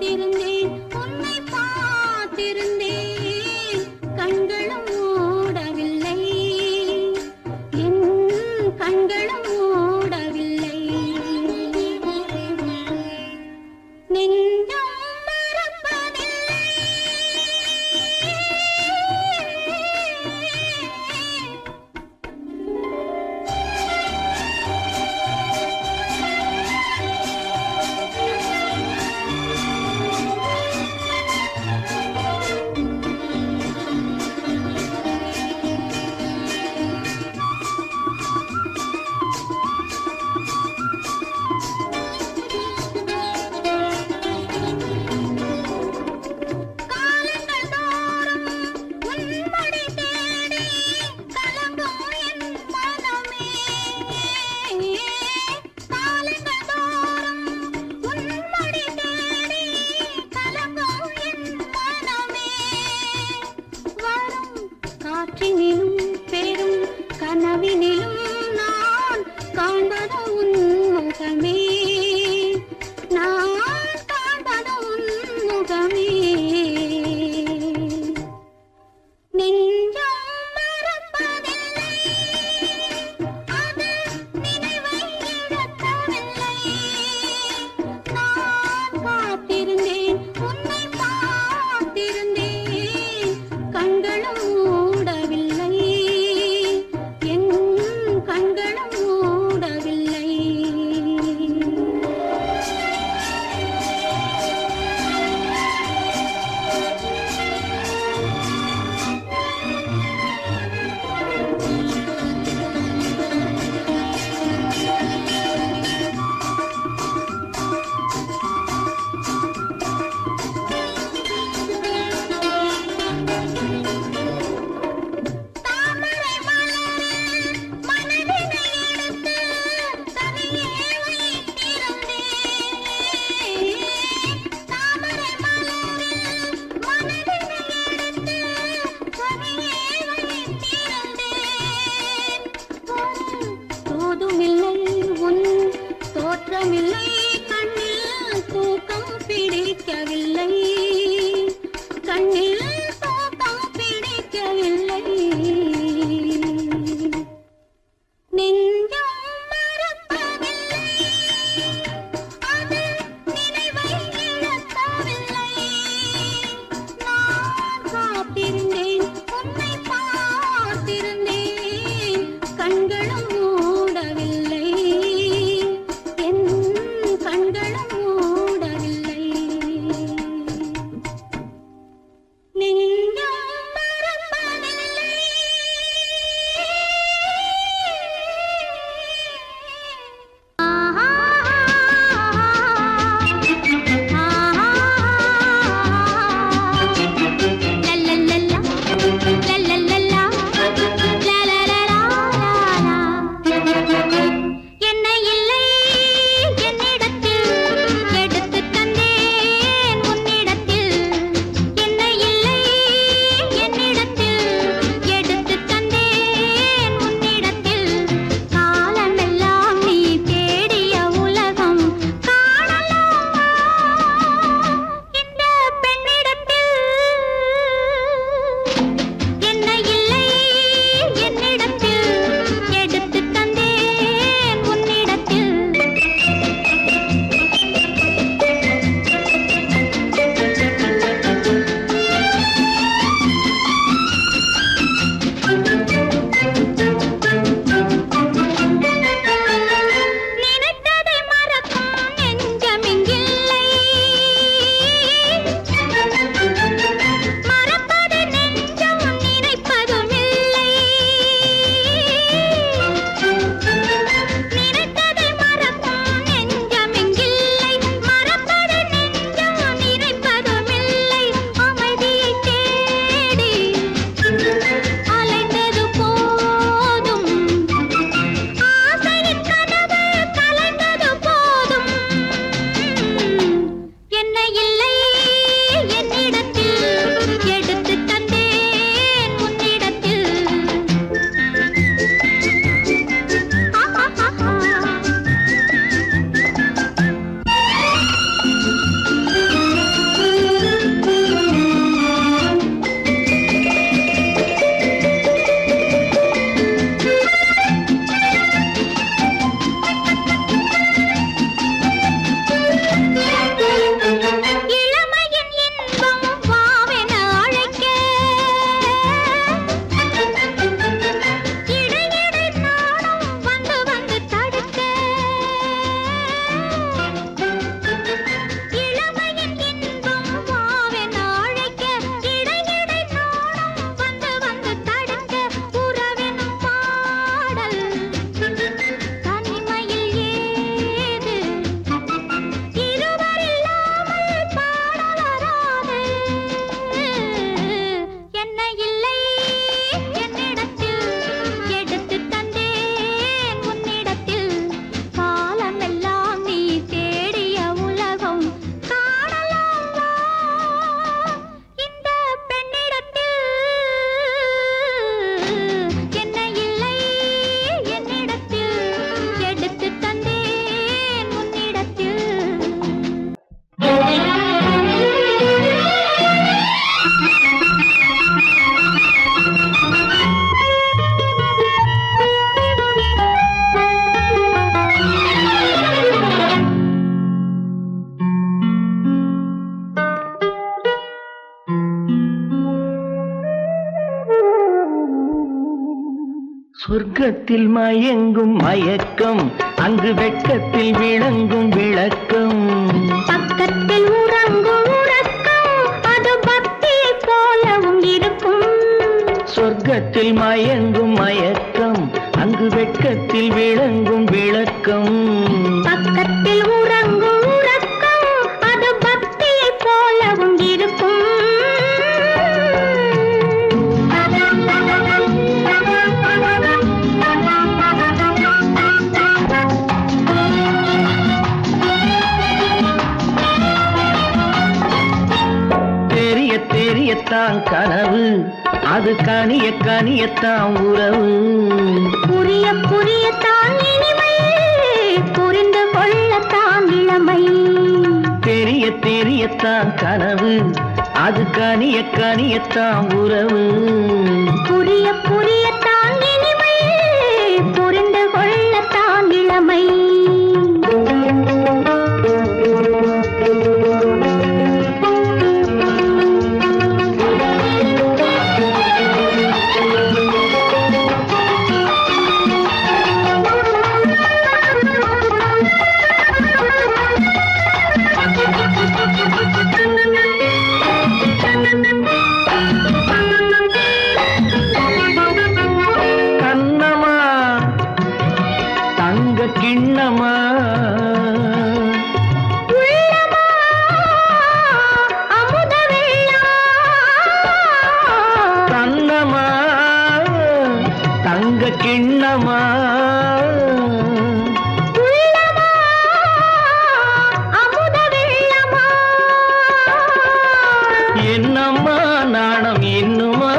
காத்திருந்தேன் உன்னை பார்த்திருந்தேன் கண்களும் மூடவில்லை என் கண்களும் மூடவில்லை நெஞ்சம் மறப்பதில்லை சொர்க்கத்தில் மயங்கும் மயக்கம், அங்கு வெட்கத்தில் விளங்கும் விளக்கம். பக்கத்தில் உறங்கும் உறக்கம், அது பக்தியை போலவும் இருக்கும். சொர்க்கத்தில் மயங்கும் மயக்கம், அங்கு வெட்கத்தில் விளங்கும் விளக்கம். பக்கத்தில் உறங்கும் உறக்கம், அது பக்தியை போலவும் இருக்கும். தெரிய தெரியத்தான் கனவு, அது கனிய கனியத்தான் உறவு. புரிய புரியத்தான் இனிமை, புரிந்து கொள்ளத்தான் இளமை. தெரிய தெரியத்தான் கனவு, அது கனிய கனியத்தான் உறவு. புரிய புரியத்தான் இனிமை, புரிந்து கொள்ளத்தான் இளமை. கண்ணமா தங்க கிண்ணமா, உள்ளமா அமுத வெள்ளம். கண்ணமா தங்க கிண்ணமா, உள்ளமா அமுத வெள்ளமா. என்னம்மா நாணம் இன்னுமா?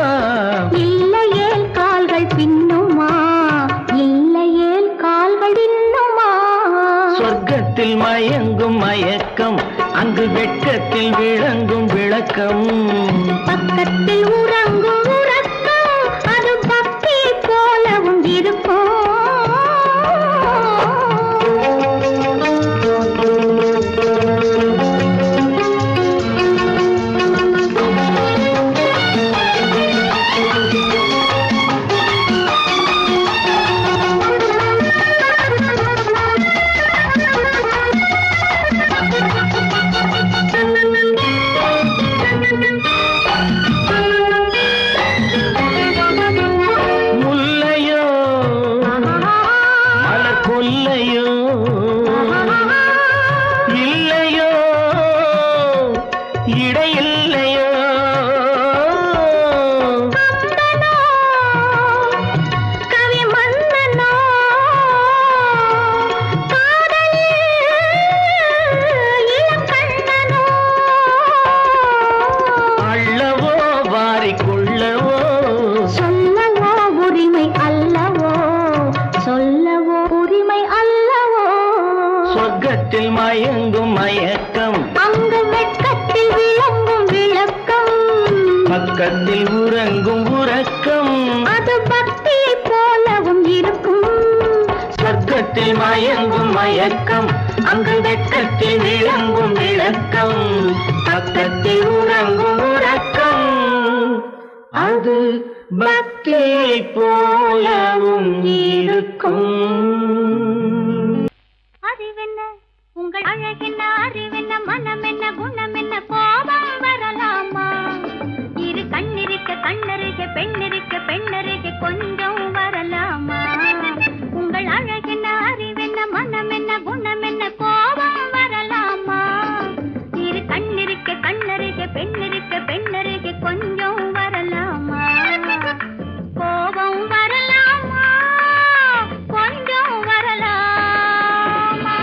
இல்லையேல் கால்கள் பின்னுமா, இல்லையேல் கால்கள் இன்னுமா. சொர்க்கத்தில் மயங்கும் மயக்கம், அங்கு வெட்கத்தில் விளங்கும் விளக்கம். பக்கத்தில் உறங்கும் உறக்கம், அது பக்தியை போலவும் இருக்கும். முல்லையோ மலர் கொல்லையோ, இல்லையோ இடையில்லையோ. கம்பனோ, கவி மன்னனோ, காதலில் இளங்கண்ணனோ. அள்ளவோ வாரிக்கொள்ளவோ, சொல்லவோ உரிமை அல்லவோ, சொல்லவோ உரிமை அல்லவோ. சொர்க்கத்தில் மயங்கும் மயக்கம், அங்கு வெட்கத்தில் விளங்கும் விளக்கம். பக்கத்தில் உறங்கும் உறக்கம். அது பக்தியை போலவும் இருக்கும். சொர்க்கத்தில் மயங்கும் மயக்கம், அங்கு வெட்கத்தில் விளங்கும் விளக்கம். பக்கத்தில் உறங்கும் உறக்கம், அது பக்தியை போலவும் இருக்கும். அறிவென்ன உங்கள் அழகென்ன, அறிவென்ன மனம் என்ன, குணம் என்ன, கோபம் வரலாமா? இரு கண்ணிருக்க கண்ணருக, பெண்ணிருக்க பெண்ணருக, கொஞ்சம் வரலாமா? உங்கள் அழகென்ன, அறிவென்ன மனம் என்ன, குணம் என்ன, கோபம் வரலாமா? இரு கண்ணிருக்க கண்ணருக, பெண்ணிருக்க பெண்ணருக, கொஞ்சம் வரலாமா? கோபம் வரலாமா, கொஞ்சம் வரலாமா?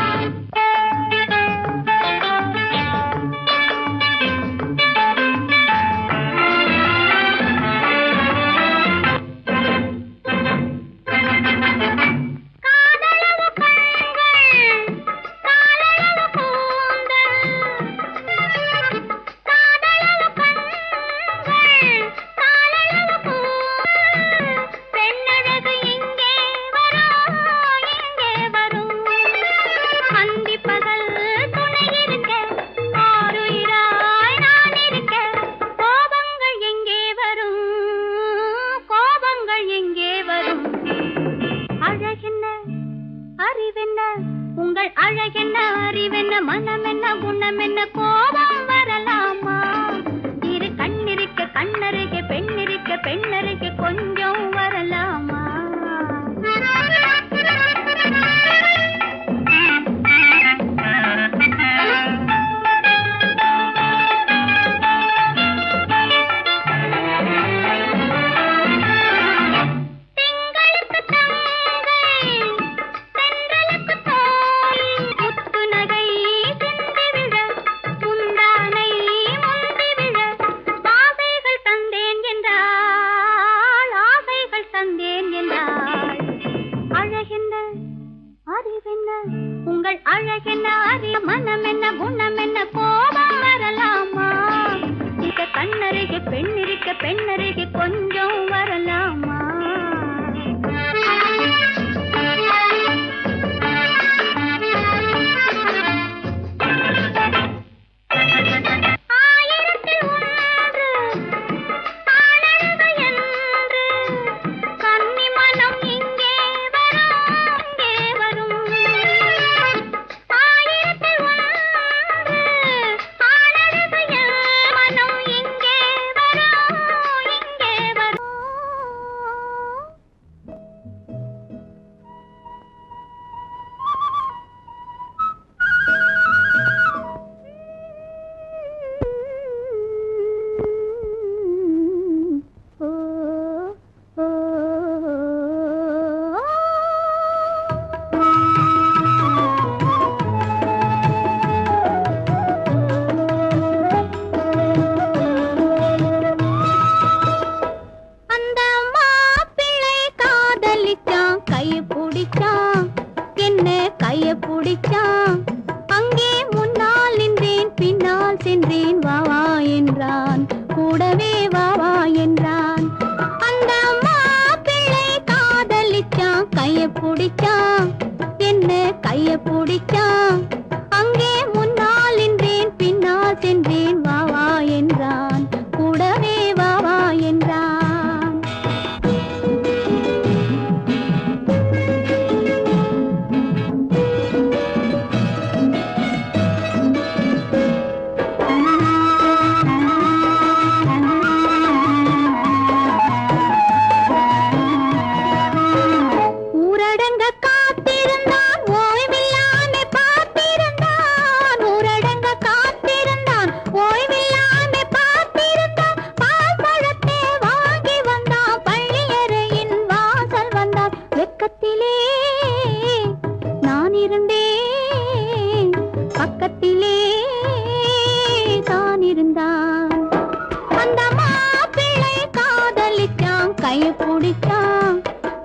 பிடிச்சான்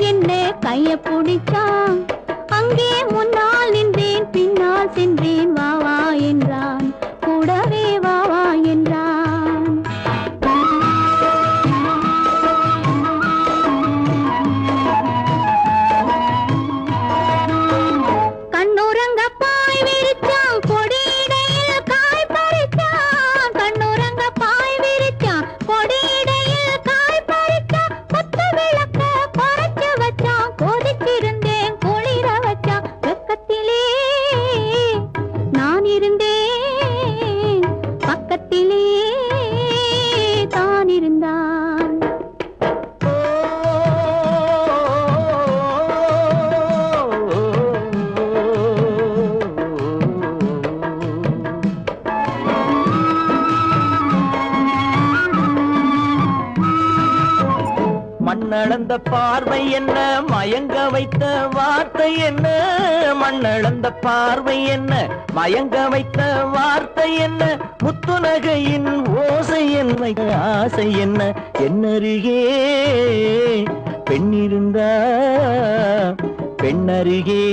என்ன கைய பிடிச்சான் அங்கே முன்னால் நின்றேன் பின்னால் சென்றேன் வா வா என்றான் கூடவே வா வா என்றான் கண்ணுறங்க பாய் விரிச்சான் கொடியிடையில் காய் பறிச்சான் கண்ணுறங்க பாய் விரிச்சான் கொடியிடையில் காய் பறிச்சான் கொத்து விளக்க குறைச்சு வச்சான் கொதிச்சிருந்தேன் குளிர வச்சான் வெக்கத்திலே நான் இருந்தேன் பக்கத்திலே தான் இருந்தான் மண்ணளந்த பார்வை என்ன மயங்க வைத்த வார்த்தை என்ன மண்ணளந்த பார்வை என்ன மயங்க வைத்த வார்த்தை என்ன முத்துநகையின் ஓசை என்ன ஆசை என்ன என்னருகே பெண்ணிருந்தா பெண்ணருகே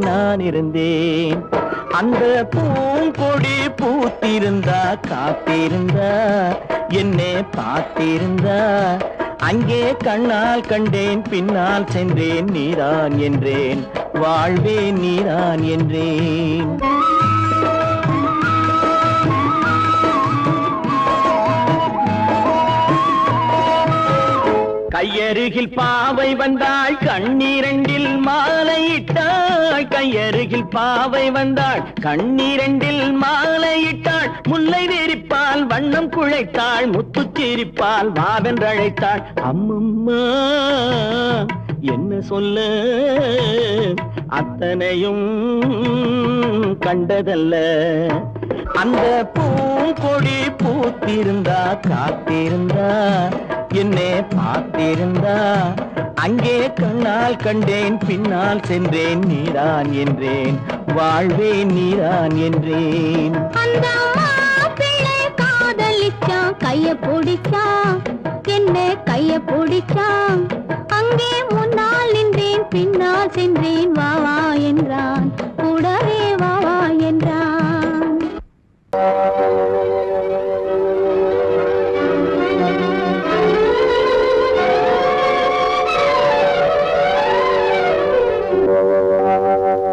நான் இருந்தேன் அந்த பூங்கொடி பூத்திருந்தா காத்திருந்தா என்னை பார்த்திருந்தா அங்கே கண்ணால் கண்டேன் பின்னால் சென்றேன் நீதான் என்றேன் வாழ்வே நீதான் என்றேன் கையருகில் பாவை வந்தாள் கண்ணீரண்டில் மாலையிட்டாள் கையருகில் பாவை வந்தாள் கண்ணீரண்டில் மாலையிட்டாள் முல்லை வெறிப்பால் வண்ணம் குழைத்தாள் முத்துச்சிரிப்பால் வாவென்றழைத்தாள் அம்மம்மா என்ன சொல்ல அத்தனையும் கண்டதல்ல அந்த பூங்கொடி பூத்திருந்தா காத்திருந்தா என்னை பார்த்திருந்தா அங்கே கண்ணால் கண்டேன் பின்னால் சென்றேன் நீதான் என்றேன் வாழ்வே நீதான் என்றேன் அந்த மாப்பிள்ளை காதலிச்சான் கைய பிடிச்சான் என்ன கைய பிடிச்சான் அங்கே முன்னால் நின்றேன் பின்னால் சென்றேன் வா வா என்றான் கூடவே வா வா என்றான்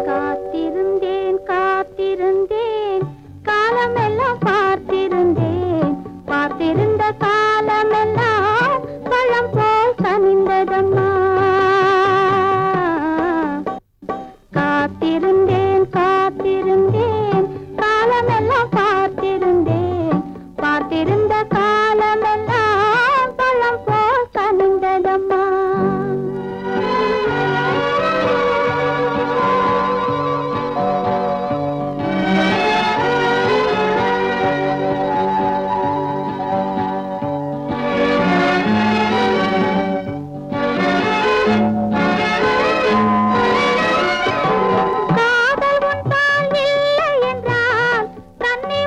காத்திருந்தேன் காத்திருந்தேன் காலமெல்லாம் பார்த்திருந்தேன் பார்த்திருந்த காலமெல்லாம் பழம் போல் கனிந்ததம்மா காத்திருந்தேன் காத்திருந்தேன் காலமெல்லாம் பார்த்திருந்தேன் பார்த்திருந்த காலமெல்லாம் பழம் போல் கனிந்ததம்மா காதல் உண்டால் இல்லை என்றால் தண்ணீர்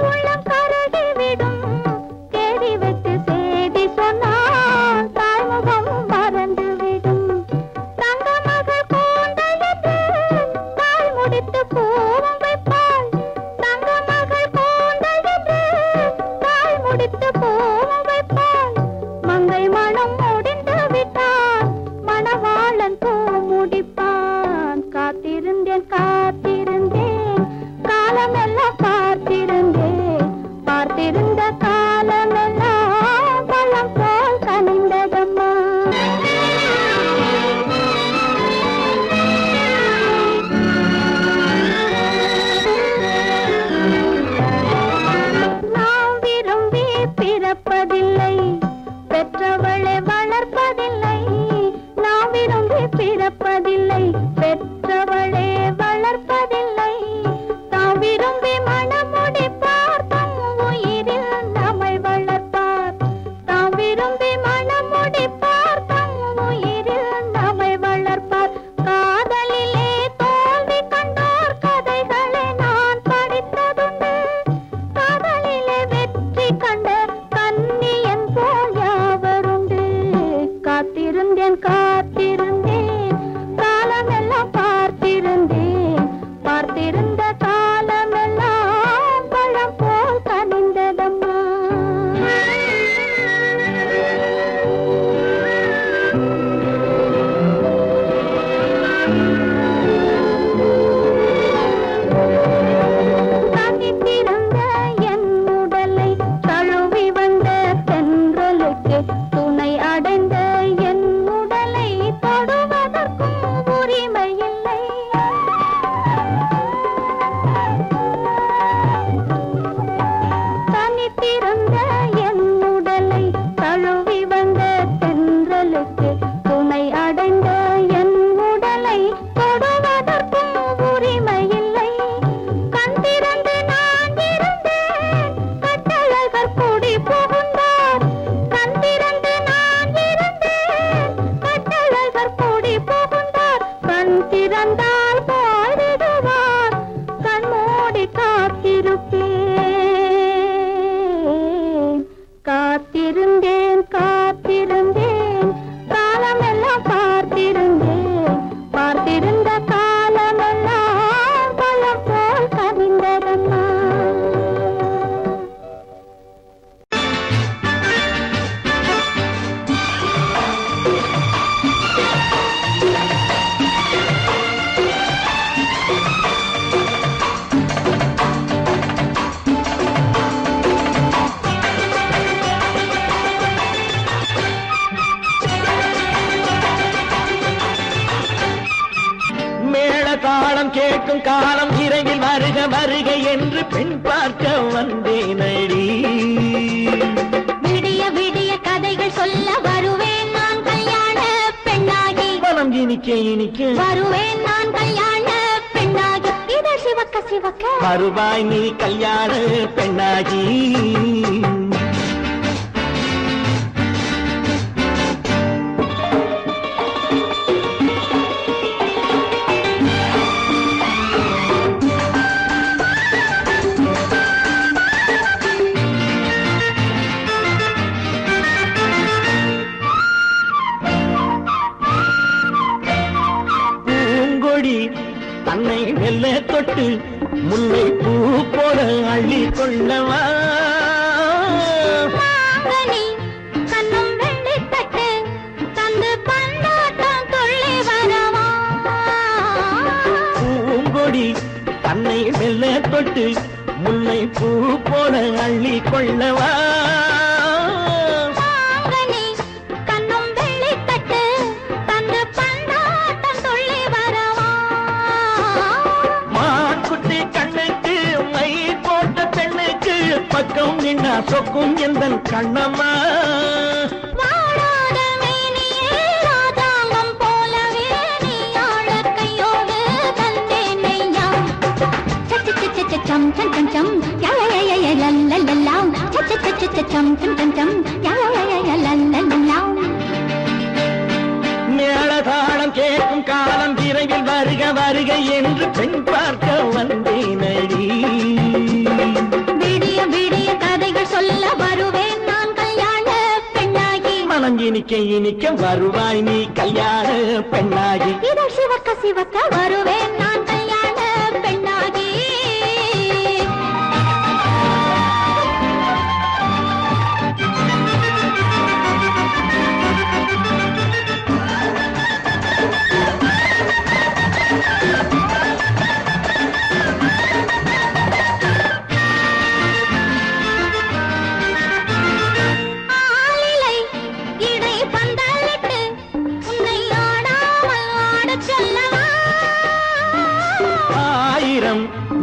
கேட்கும் காலம் விரைவில் வருக வருக என்று பெண் பார்க்க வந்தேனடி. விடிய விடிய கதைகள் சொல்ல வருவேன் நான் கல்யாண பெண்ணாகி. மனம் இனிக்க இனிக்க வருவேன் நான் கல்யாண பெண்ணாகி. இதழ் சிவக்க சிவக்க வருவாய் நீ கல்யாண பெண்ணாகி. தன்னை மெல்ல தொட்டு முல்லை பூ போல அள்ளி கொள்ளவா. கண்ணும் வெள்ளி தட்டு தந்து பந்தாட்டம் துள்ளி வரவா. பூங்கொடி தன்னை மெல்ல தொட்டு முல்லை பூ போல அள்ளி கொள்ளவா. பக்கம் நின்னா சொக்கும் எந்தன் கண்ணம்மா. வாழாத மேனியே ராதாங்கம் போலவே நீ ஆள கையோடு தந்தேன் நெய்யா. சச்ச சச்ச சச்சம் சம் சம் சம் யய லல்லல்லாம். சச்ச சச்ச சச்சம் சம் சம் சம் யய லல்லல்லாம். மேளதாளம் கேட்கும் காலம் விரைவில் வருக வருக என்று பெண் பார்க்க வந்தேனடி. விடிய விடிய கதைகள் சொல்ல வருவேன் நான் கல்யாண பெண்ணாகி. மனம் இனிக்க இனிக்க வருவாய் நீ கல்யாண பெண்ணாகி. இதழ் சிவக்க சிவக்க வருவேன் நான் கல்யாண பெண்ணாகி.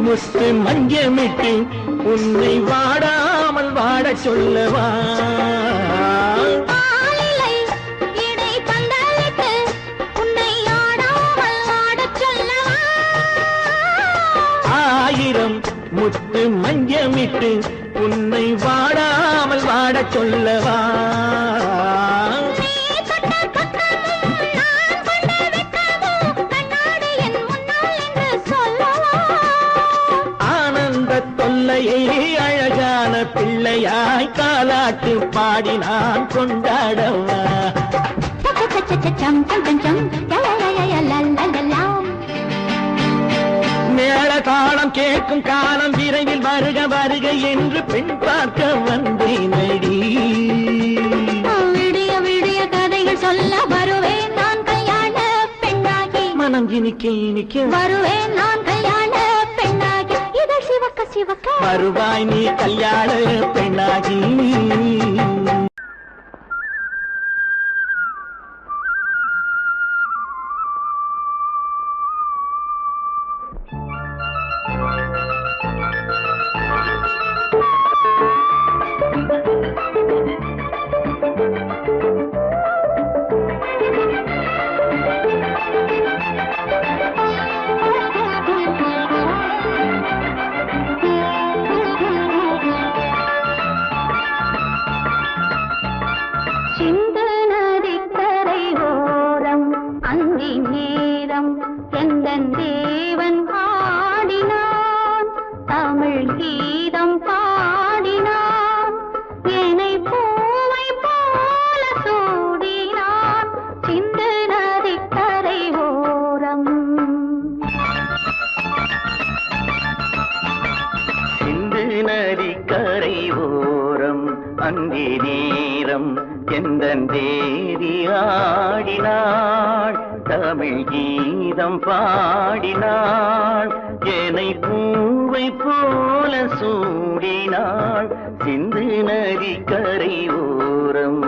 முத்து மஞ்சமிட்டு உன்னை வாடாமல் வாட சொல்லவா. ஆயிரம் முத்து மஞ்சமிட்டு உன்னை வாடாமல் வாட சொல்லவா. அழகான பிள்ளையாய் காலாட்டு பாடி நான் கொண்டாடவா. மேளதாளம் கேட்கும் காலம் விரைவில் வருக வருக என்று பெண் பார்க்க வந்தேனடி. விடிய விடிய கதைகள் சொல்ல வருவேன் நான் கல்யாண பெண்ணாகி. மனம் இனிக்க இனிக்க வருவேன் நான் கல்யாண பெண்ணாகி. இதழ் சிவக்க சிவக்க வருவாய் நீ கல்யாண பெண்ணாகி. நதிக்கரை ஓரம் அந்தி நேரம் எந்தன் தேவி ஆடினாள். தமிழ் கீதம் பாடினாள். என்னை பூவை போல சூடினாள். சிந்து நதிக்கரை ஓரம்.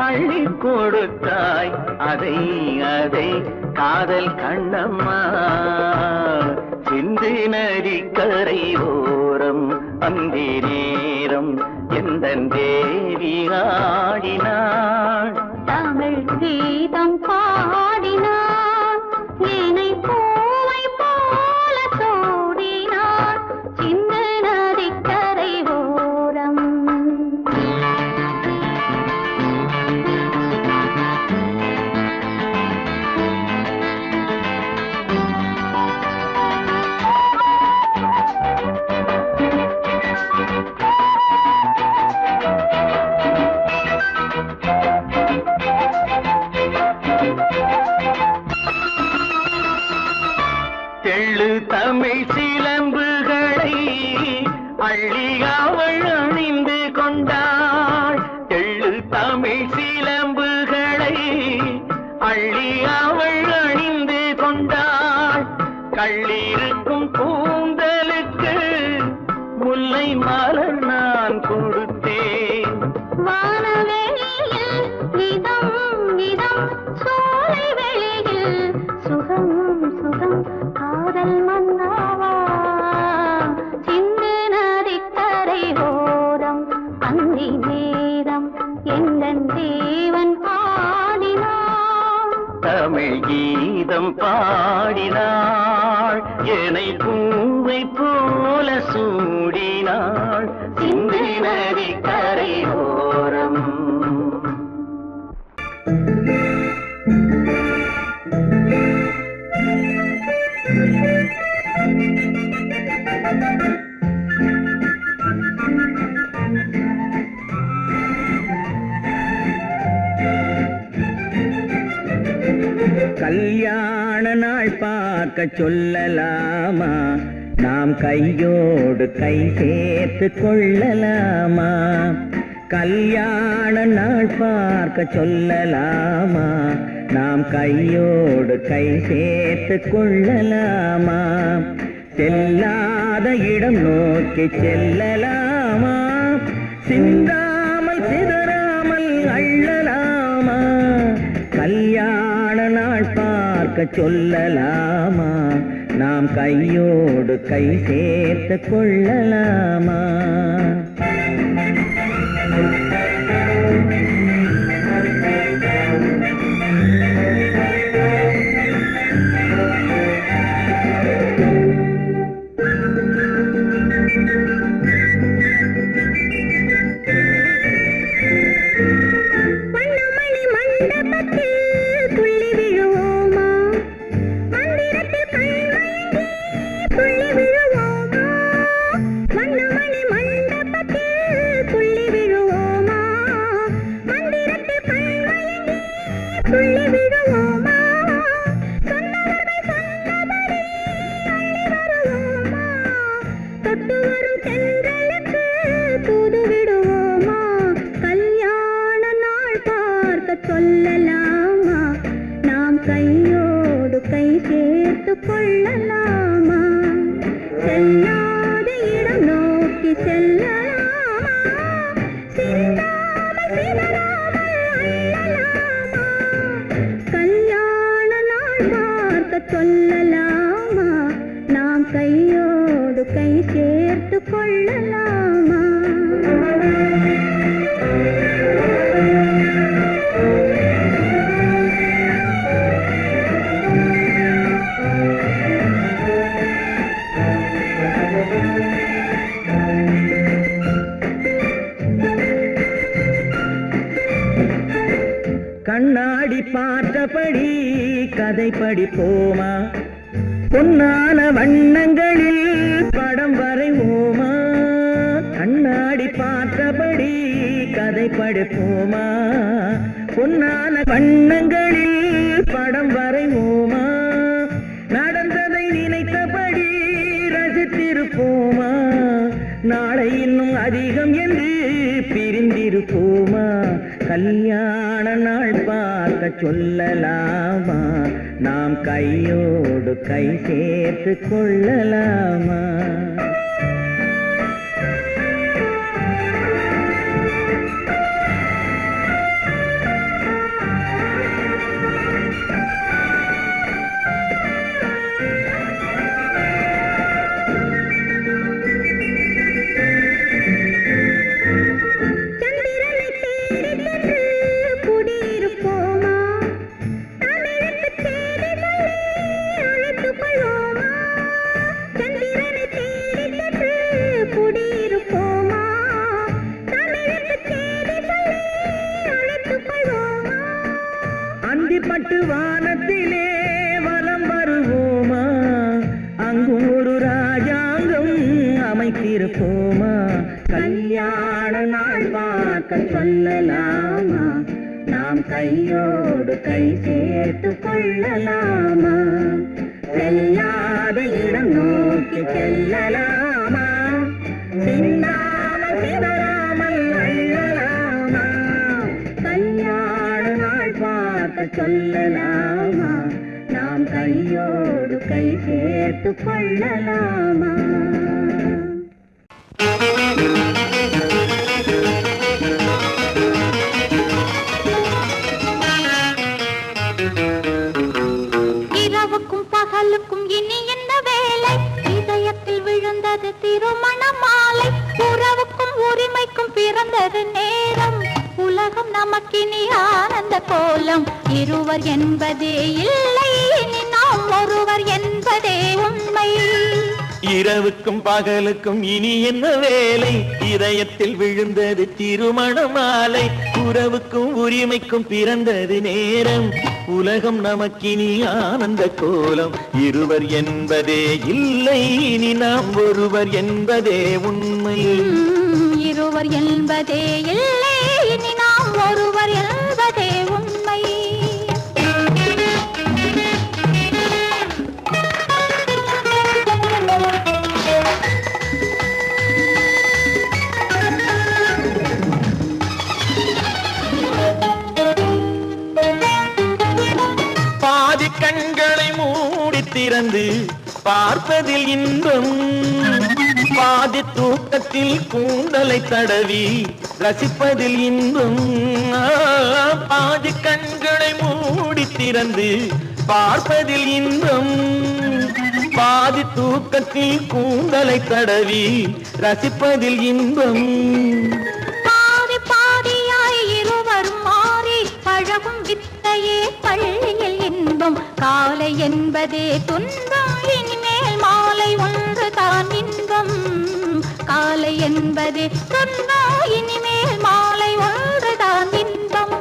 அள்ளி கொடுத்தாய் அதை அதை காதல் கண்ணம்மா சிந்து நதி கரை ஓரம் அந்தி நேரம் எந்த தேவி ஆடினாள் தமிழ் கீதம் பாடினாள் ஏனை பூவை போல சூடினாள் சிந்து நதிக்கரை ஓரம் தெள்ளு தமிழ் சிலம்புகளை அள்ளி அவள் அணிந்து கொண்டாள் தெள்ளு தமிழ் சிலம்புகளை அள்ளி அவள் அணிந்து கொண்டாள் கள்ளிருக்கும் கூந்தலுக்கு முல்லை மலர் நான் கொடுத்தேன் வானவெளியில் இதம் இதம் சோலை வெளியில் சுகம் சுகம் காதல் மன்னாவா சிந்து நதிக்கரை ஓரம் அந்தி நேரம் எங்கள் தேவன் பாடினான் தமிழ் கீதம் பாடினாள் என்னை பூவை போல சூடினாள் சிந்து நதி கரை ஓரம் கல்யாண நாள் பார்க்க சொல்லலாமா நாம் கையோடு கை சேர்த்து கொள்ளலாமா கல்யாண நாள் பார்க்க சொல்லலாமா நாம் கையோடு கை சேர்த்து கொள்ளலாமா செல்லாத இடம் நோக்கி செல்லலாமா சிந்தாமல் சிதறாமல் அள்ளலாமா கல்யாண நாள் பார்க்க சொல்லலாமா நாம் கையோடு கை சேர்த்து கொள்ளலாமா சொல்லலாமா நாம் கையோடு கை சேர்த்து கொள்ளலாமா செல்லாத இடம் நோக்கி செல்லலாமா சிந்தாமல் சிதறாமல் அள்ளலாமா கல்யாண நாள் பார்க்க சொல்லலாமா நாம் கையோடு கை சேர்த்து கொள்ளலாமா கண்ணாடி பார்த்தபடி கதை படிப்போமா பொன்னான வண்ணங்களில் படம் வரைவோமா கண்ணாடி பார்த்தபடி கதை படிப்போமா பொன்னான வண்ணங்களில் படம் வரைவோமா நடந்ததை நினைத்தபடி ரசித்திருப்போமா நாளை இன்னும் அதிகம் என்று பிரிந்திருப்போமா கல்யாண நாள் பார்க்க சொல்லலாமா நாம் கையோடு கை சேர்த்து கொள்ளலாமா இருப்போமா கல்யாண நாள் பார்க்க சொல்லலாமா நாம் கையோடு கை சேர்த்து கொள்ளலாமா செல்லாத இடம் நோக்கி செல்லலாமா சிந்தாமல் சிதறாமல் அள்ளலாமா கல்யாண நாள் பார்க்க சொல்லலாமா நாம் கையோடு கை சேர்த்து கொள்ளலாமா இரவுக்கும் பகலுக்கும் இனி என்ன வேலை இதயத்தில் விழுந்தது திருமண மாலை உறவுக்கும் உரிமைக்கும் பிறந்தது நேரம் உலகம் நமக்கினி ஆனந்த கோலம் இருவர் என்பதே இல்லை இனி நாம் ஒருவர் என்பதே உண்மை இரவுக்கும் பகலுக்கும் இனி என்ன வேலை இதயத்தில் விழுந்தது திருமண மாலை உறவுக்கும் உரிமைக்கும் பிறந்தது நேரம் உலகம் நமக்கினி ஆனந்த கோலம் இருவர் என்பதே இல்லை இனி நாம் ஒருவர் என்பதே உண்மை இருவர் என்பதே இல்லை இனி நாம் ஒருவர் என்பதே உண்மை பாதி கண்களை மூடி திறந்து பார்ப்பதில் இன்பம் பாதி தூக்கத்தில் கூந்தலை தடவி ரசிப்பதில் இன்பம் பாதி கண்களை மூடி திறந்து பார்ப்பதில் இன்பம் பாதி தூக்கத்தில் கூந்தலை தடவி ரசிப்பதில் இன்பம் பாதி பாதியாய் இருவரும் மாறி பழகும் வித்தையே பள்ளியில் இன்பம் காலை என்பதே துன்பம் இனிமேல் மாலை ஒன்று தான் இன்பம் காலை என்பதே துன்பம் இனிமேல் மாலை ஒன்று தான் இன்பம்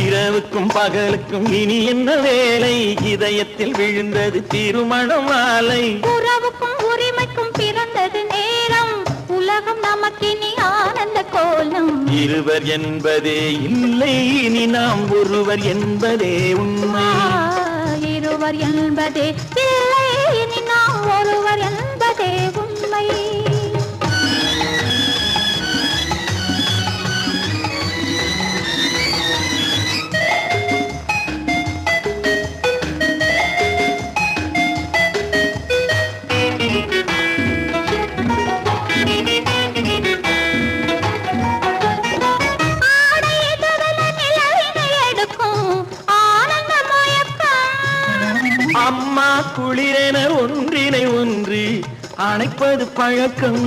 இரவுக்கும் பகலுக்கும் இனி என்ன வேலை இதயத்தில் விழுந்தது திருமண மாலை உறவுக்கும் உரிமைக்கும் பிறந்தது நேரம் உலகம் நமக்கினி ஆனந்த கோலம் இருவர் என்பதே இல்லை இனி நாம் ஒருவர் என்பதே உண்மை இருவர் என்பதே இல்லை இனி நாம் ஒருவர் என்பதே உண்மை அம்மா குளிரென ஒன்றினை ஒன்று அணைப்பது பழக்கம்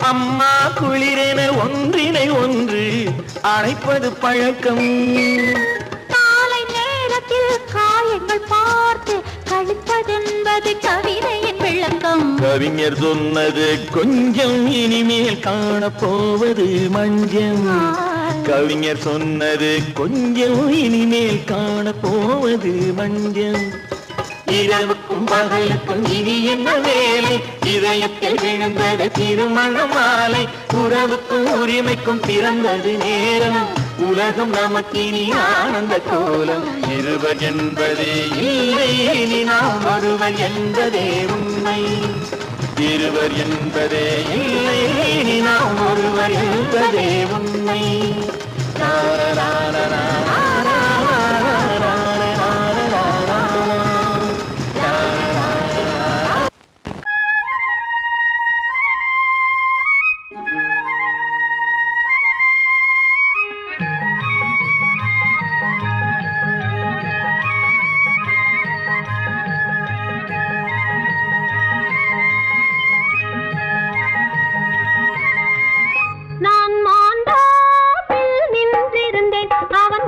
அம்மா குளிரென ஒன்றினை ஒன்று அணைப்பது பழக்கம் காலை நேரத்தில் காயங்கள் பார்த்து கழிப்பதென்பது கவிதையின் விளக்கம் கவிஞர் சொன்னது கொஞ்சம் இனிமேல் காணப்போவது மஞ்சள் கவிஞர் சொன்னது கொஞ்சம் இனிமேல் காணப்போவது மஞ்சள் இரவுக்கும் பகலுக்கும் இனி என்ன வேலை இதயத்தில் விழுந்தது திருமண மாலை உறவுக்கும் உரிமைக்கும் பிறந்தது நேரம் உலகம் நமக்கினி ஆனந்த கோலம் இருவர் என்பதே இல்லை இனி நாம் ஒருவர் என்பதே உண்மை இருவர் என்பதே இல்லை இனி நாம் ஒருவர் என்பதே உண்மை நான் மாண்டாப்பில் நின்றிருந்தேன் அவன்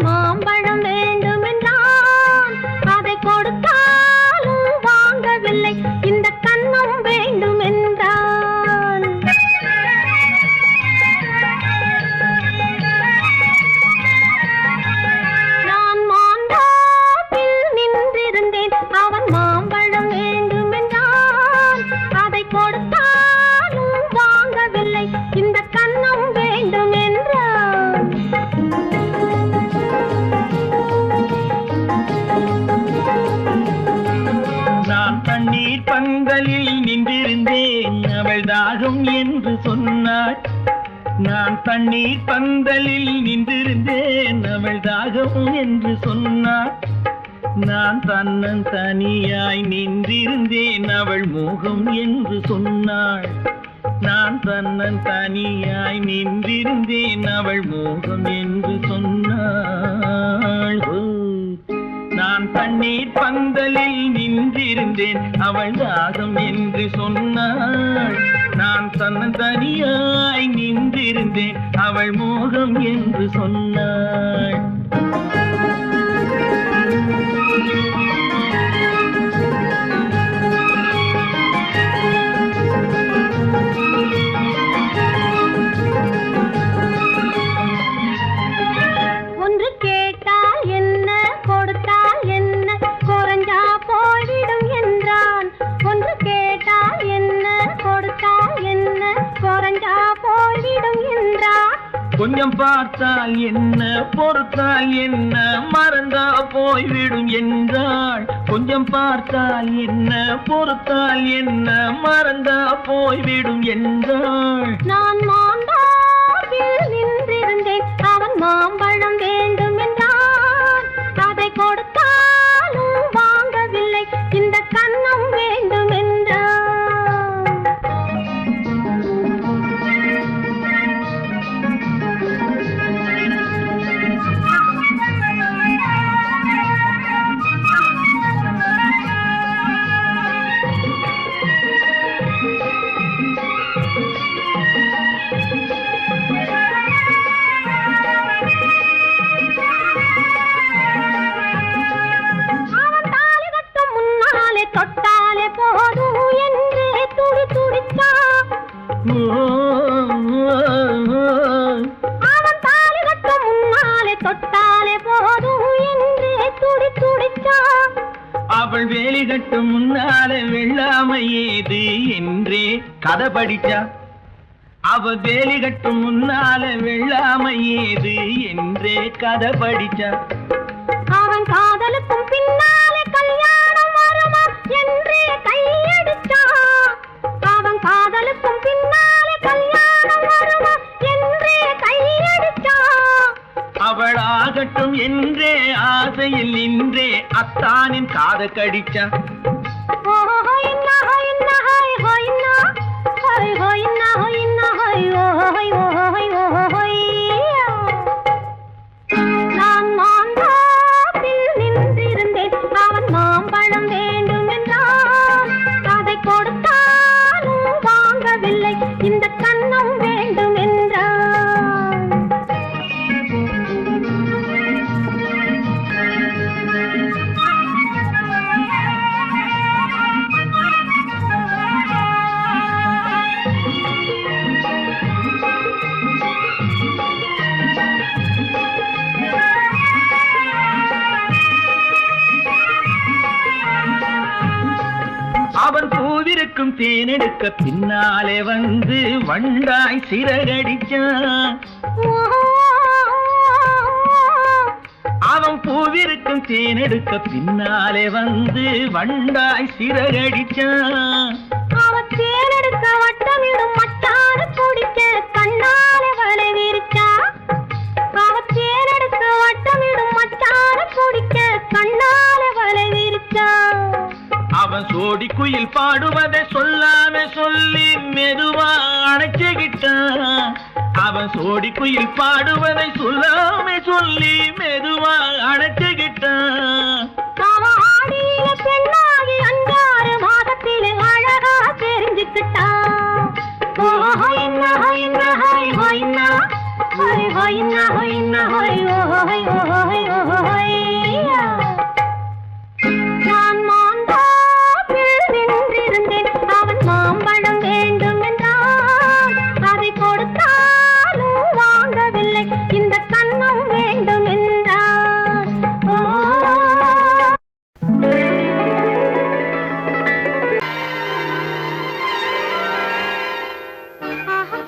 தண்ணீர் பந்தலில் நின்றிருந்தேன் அவள் தாகம் என்று சொன்னாள். நான் தன்னன் தனியாய் நின்றிருந்தேன் அவள் மோகம் என்று சொன்னாள். நான் தன்னன் தனியாய் நின்றிருந்தேன் அவள் மோகம் என்று சொன்னாள். நான் தண்ணீர் பந்தலில் நின்றிருந்தேன் அவள் தாகம் என்று சொன்னாள். நான் தன்னன் தனியாய் நின்றிருந்தேன் அவள் மோகம் என்று சொன்னாள். ஒன்று கேட்டால் என்ன கொடுத்தால் என்ன குறைஞ்சா போய்விடும் என்றான். ஒன்று கேட்டால் என்ன கொடுத்தால் என்ன குறைஞ்சா போய்விடும் என்றான். கொஞ்சம் பார்த்தால் என்ன பொறுத்தால் என்ன மறந்தா போய்விடும் என்றாள். கொஞ்சம் பார்த்தால் என்ன பொறுத்தால் என்ன மறந்தா போய்விடும் என்றாள். நான் மாந்தாப்பில் நின்றிருந்தேன் அவன் மாம்பழம் வேண்டும் என்றான். அதை கொடுத்தாலும் வாங்கவில்லை இந்த கன்னம் வேண்டும் என்றான். தொட்டாலே போதும் என்றே துடி துடித்தான். அவன் தாலி கட்டும் முன்னாலே தொட்டாலே போதும் என்றே துடி துடித்தான். அவள் வேலி கட்டும் முன்னாலே வெள்ளாமை ஏது என்றே கதை படிச்சா. அவ வேலி கட்டும் முன்னாலே வெள்ளாமை ஏது என்றே கதை படிச்சா. அவன் காதலுக்கும் பின்னாலே கல்யாணம் வருமா என்றே கையடிச்சான். அவன் காதலுக்கும் பின்னாலே கல்யாணம் வருமா என்றே கையடிச்சான். அவள் ஆகட்டும் என்றே ஆசையில் நின்றே அத்தானின் காதை கடிச்சா. நான் மாந்தாப்பில் நின்றிருந்தேன் அவன் மாம்பழம் வேண்டும் என்றான். அதை கொடுத்தாலும் வாங்கவில்லை இந்த கன்னம் வேண்டும் என்றான். அவன் பூவிருக்கும் தேனெடுக்க பின்னாலே வந்து வண்டாய் சிறகடிச்சான். அவன் பூவிருக்கும் தேனெடுக்க பின்னாலே வந்து வண்டாய் சிறகடிச்சான். அவன் தேனெடுக்க வட்டமிடும் மட்டாறு குடிக்க கண்ணாலே வலை விரிச்சா. அவன் தேனெடுக்க வட்டமிடும் மட்டாறு குடிக்க கண்ணாலே வலை விரிச்சா. அவன் சோடி குயில் பாடுவதை சொல்லாம சொல்லி மெதுவா அணைச்சுக்கிட்டான். அவன் சோடி குயில் பாடுவதை சொல்லாம சொல்லி மெதுவா அணைச்சுக்கிட்டான். அவன் ஆடியில பெண்ணாகி 5-6 மாதத்திலே அழகா தெரிஞ்சுக்கிட்டான். நான் மாந்தாப்பில் நின்றிருந்தேன் அவன் மாம்பழம் வேண்டும் என்றான். அதை கொடுத்தாலும் வாங்கவில்லை இந்த கன்னம் வேண்டும் என்றான். ஆஹா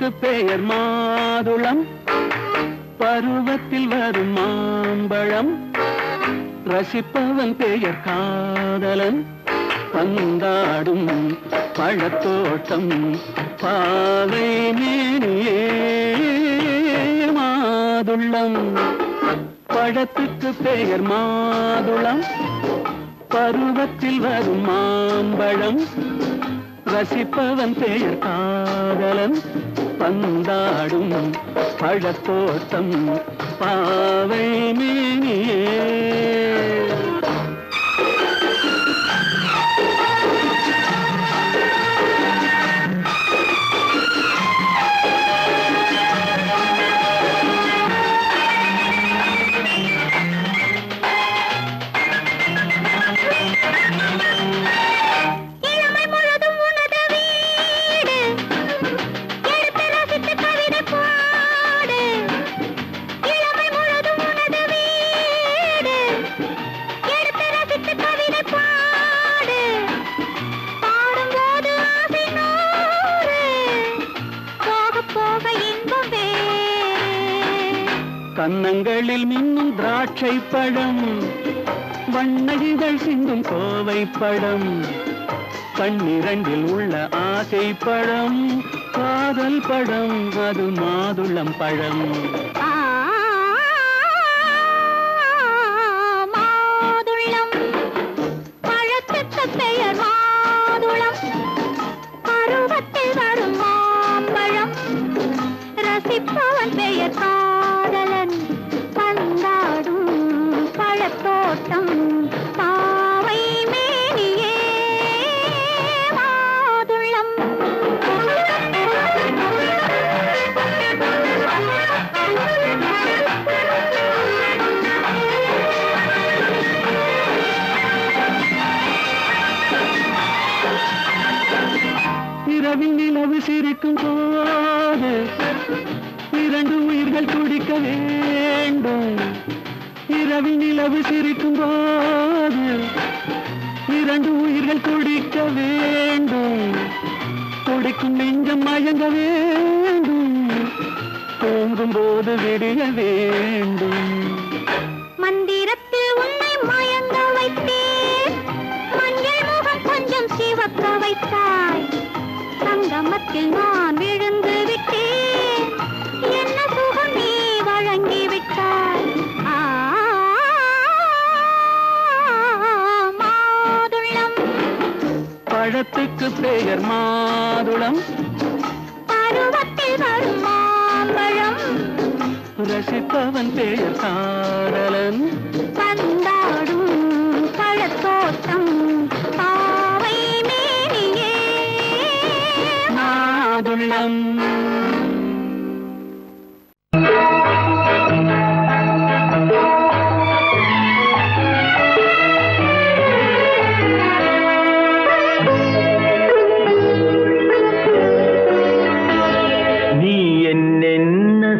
பழத்துக்கு பெயர் மாதுளம், பருவத்தில் வரும் மாம்பழம். ரசிப்பவன் பெயர் காதலன், பந்தாடும் பழத்தோட்டம் பாவை மேனியே மாதுளம். பழத்துக்கு பெயர் மாதுளம், பருவத்தில் வரும் மாம்பழம். ரசிப்பவன் பெயர் காதலன், பந்தாடும் பழத்தோட்டம் பாவை மேனியே. கன்னங்களில் மின்னும் திராட்சை பழம், வண்ணகிகள் சிந்தும் கோவை பழம். கண்ணிரண்டில் உள்ள ஆசை பழம், காதல் பழம், அது மாதுளம் பழம். மாதுளம் பழத்துக்கு பெயர் மாதுளம், பருவத்தில் வரும் மாம்பழம். ரசிப்பவன் பெயர் காதலன், பந்தாடும் பழத்தோட்டம் பாவை மேனியே மாதுளம். இரவில் நிலவு சிரிக்கும் போது இரண்டு உயிர்கள் துடிக்க வேண்டும். இரவில் நிலவு சிரிக்கும் போது இரண்டு உயிர்கள் துடிக்க வேண்டும். துடிக்கும் நெஞ்சம் மயங்க வேண்டும், தூங்கும் போது விடிய வேண்டும். மந்திரத்தில் உன்னை மயங்க வைத்தேன், மஞ்சள் முகம் கொஞ்சம் சிவக்க வைத்தாய். சங்கமத்தில் நான் விழுந்து விட்டேன், என்ன சுகம் நீ வழங்கி விட்டாய். மாதுளம் பழத்துக்கு பெயர் மாதுளம், பருவத்தில் வரும் மாம்பழம். ரசிப்பவன் பெயர் காதலன், பந்தாடும் பழத்தோட்டம் பாவை மேனியே மாதுளம்.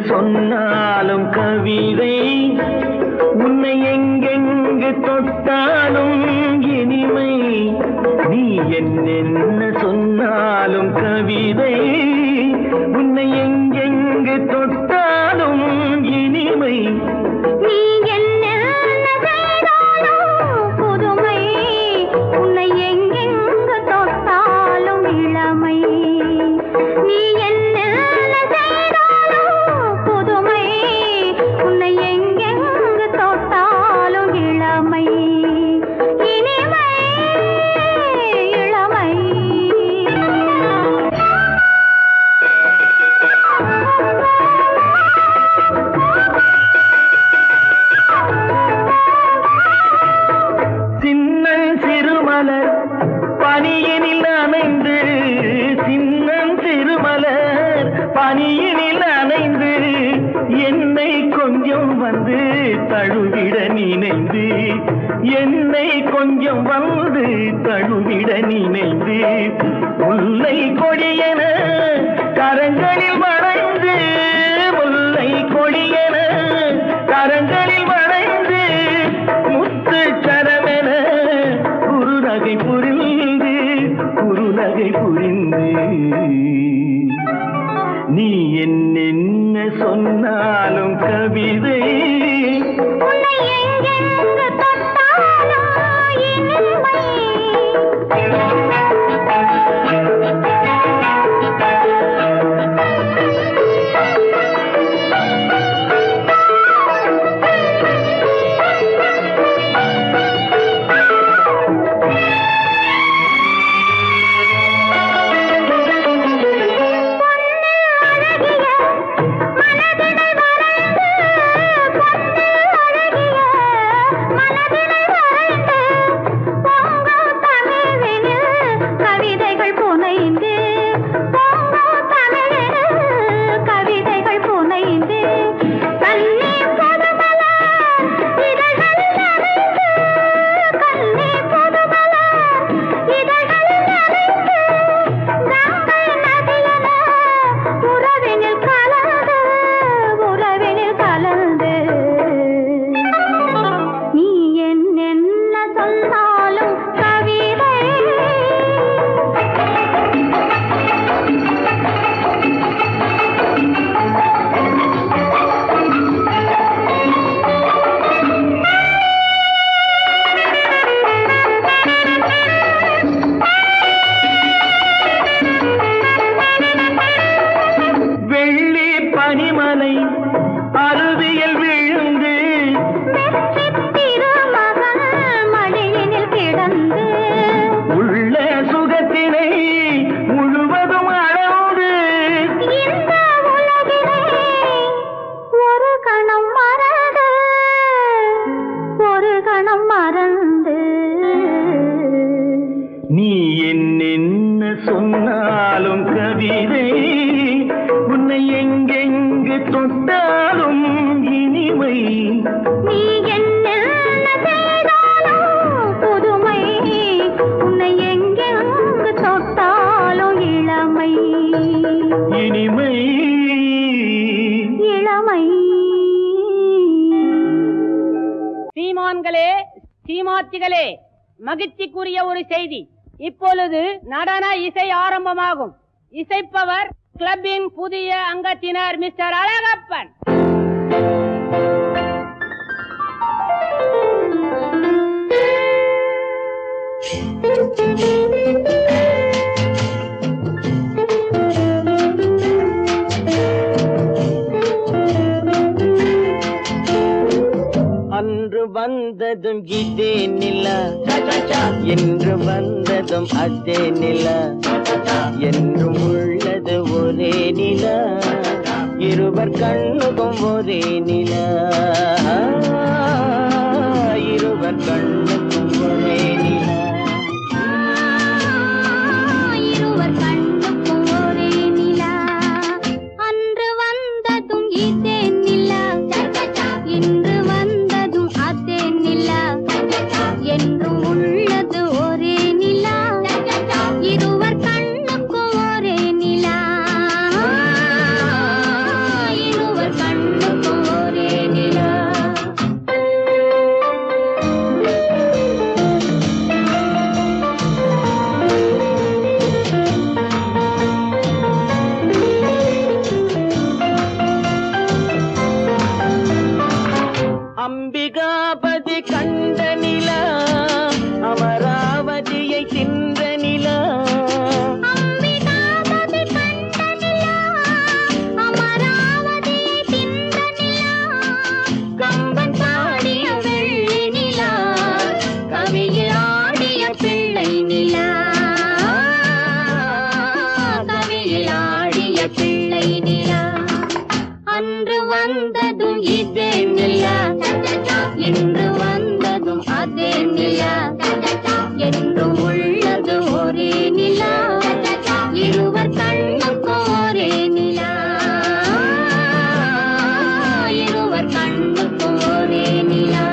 சொன்னாலும் கவிதை, உன்னை எங்கெங்கு தொட்டாலும் இனிமை. நீ என்னென்ன சொன்னாலும் கவிதை, உன்னை எங்கெங்கு தொட்டாலும் இனிமை. நீ என்ன செய்தாலும் புதுமை, உன்னை எங்கெங்கு தொட்டாலும் இளமை. நீ என்ன பனியினில் அணைந்து என்னை கொஞ்சம் வந்து தழுவிட நினைந்து, என்னை கொஞ்சம் வந்து தழுவிட நினைந்து, முல்லை கொடியென கரங்களில் வளைந்து, முல்லை கொடியென கரங்களில் வளைந்து, முத்து சரமென குறுநகை புரிந்து, குறுநகை புரிந்து. நீ என்னென்ன சொன்னாலும் கவிதை உன்னை எங்கெங்கு தொட்டாலும் இனிமை. பனிமலை அருவியில் விழுந்து திருமகன் மடியினில் கிடந்து உள்ள சுகத்தினை முழுவதும் அளந்து இந்த உலகிலே ஒரு கணம் மறந்து ஒரு கணம் மறந்து நீ என்னென்ன சொன்னாலும் கவிதை உன்னை எங்கெங்கு தொட்டாலும் இனிமை. நீ என்ன செய்தாலும் புதுமை உன்னை எங்கெங்கு தொட்டாலும் இளமை இனிமை இளமை. சீமான்களே சீமாத்திகளே, மகிழ்ச்சிக்குரிய ஒரு செய்தி. இப்பொழுது நடன இசை ஆரம்பமாகும். இசைப்பவர் கிளப்பின் புதிய அங்கத்தினர் மிஸ்டர் அழகப்பன். அன்று வந்ததும் இதே நிலா, என்று வந்ததும் அதே நிலா, என்றும் உள்ளது ஒரே நிலா, இருவர் கண்ணுக்கும் ஒரே நிலா, இருவர் கண்ணுக்கும் ஒரே நிலா. இருவர் கண்ணுக்கும் ஒரே நிலா. அன்று வந்ததும் இதே நிலா, இன்று வந்ததும் அதே நிலா, என்றும் உள்ளது ஒரே நிலா, இருவர் கண்ணுக்கும் ஒரே நிலா, இருவர் கண்ணுக்கும் ஒரே நிலா. அம்பிகாபதி கண்ட நிலா, அமராவதியை தின்ற நிலா, அம்பிகாபதி கண்ட நிலா, அமராவதியை தின்ற நிலா, கம்பன் பாடிய வெள்ளி நிலா, கவியில் ஆடிய பிள்ளை நிலா, கவியில் ஆடிய பிள்ளை நிலா. அன்று வந்ததும் இதே நிலா, இன்று வந்ததும் அதே நிலா, என்றும் உள்ளது ஒரே நிலா, இருவர் கண்ணுக்கும் ஒரே நிலா, இருவர் கண்ணுக்கும் ஒரே நிலா.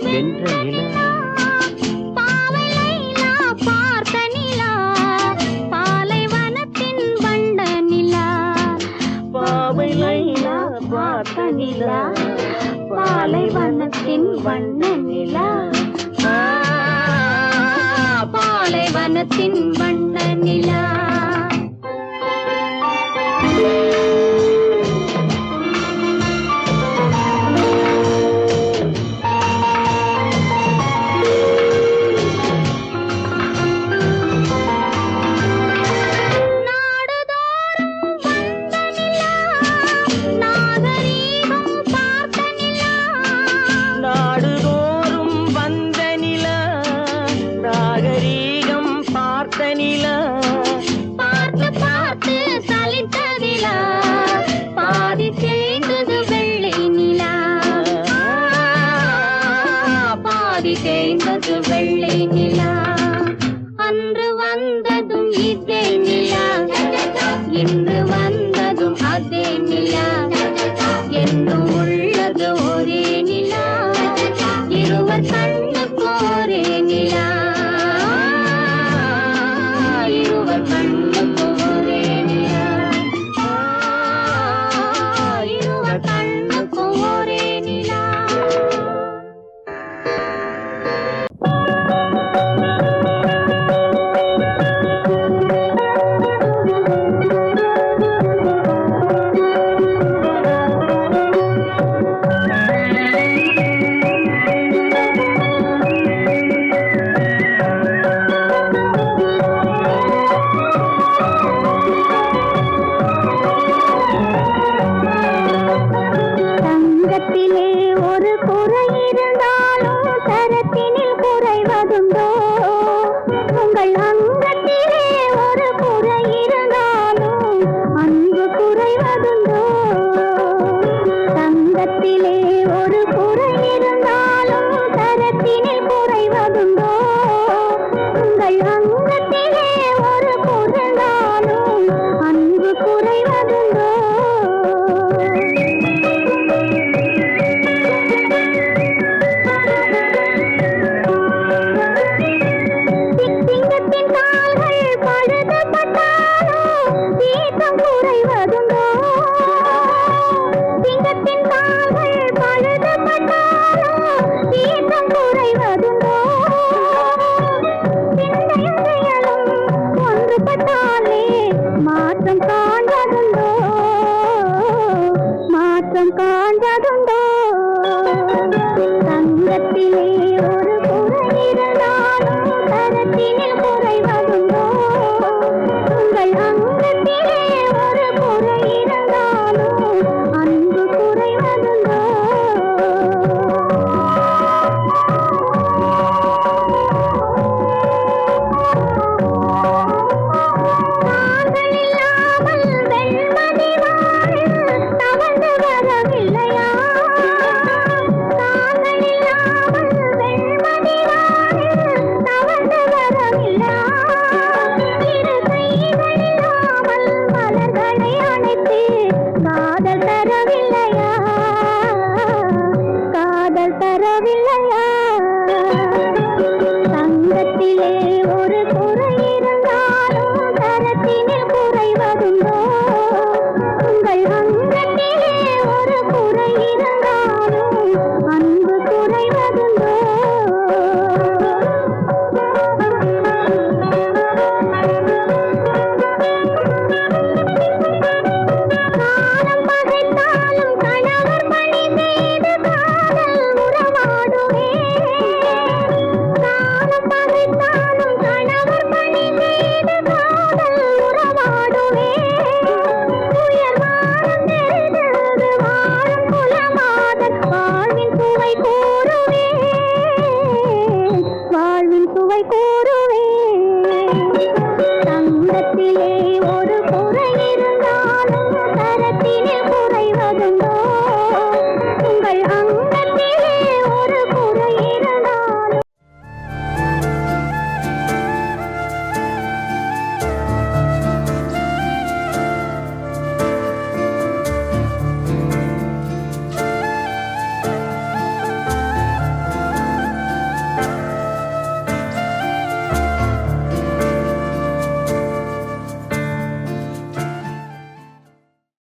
வென்ற நிலா பாவை லைலா பார்த்த நிலா பாலைவனத்தின் வண்ண நிலா பாவை லைலா பார்த்த நிலா பாலைவனத்தின் வண்ண நிலா பாலைவனத்தின் வண்ண நிலா வெள்ளை நிலா அன்று வந்ததும் இதே நிலா இன்று வந்ததும் அதே நிலா என்றும் உள்ளது ஒரே நிலா இருவர் கண்ணுக்கு ஒரே நிலா இருவர் கண்ணுக்கு ஒரே நிலா இருவர் கண்ணுக்கு ஒரே நிலா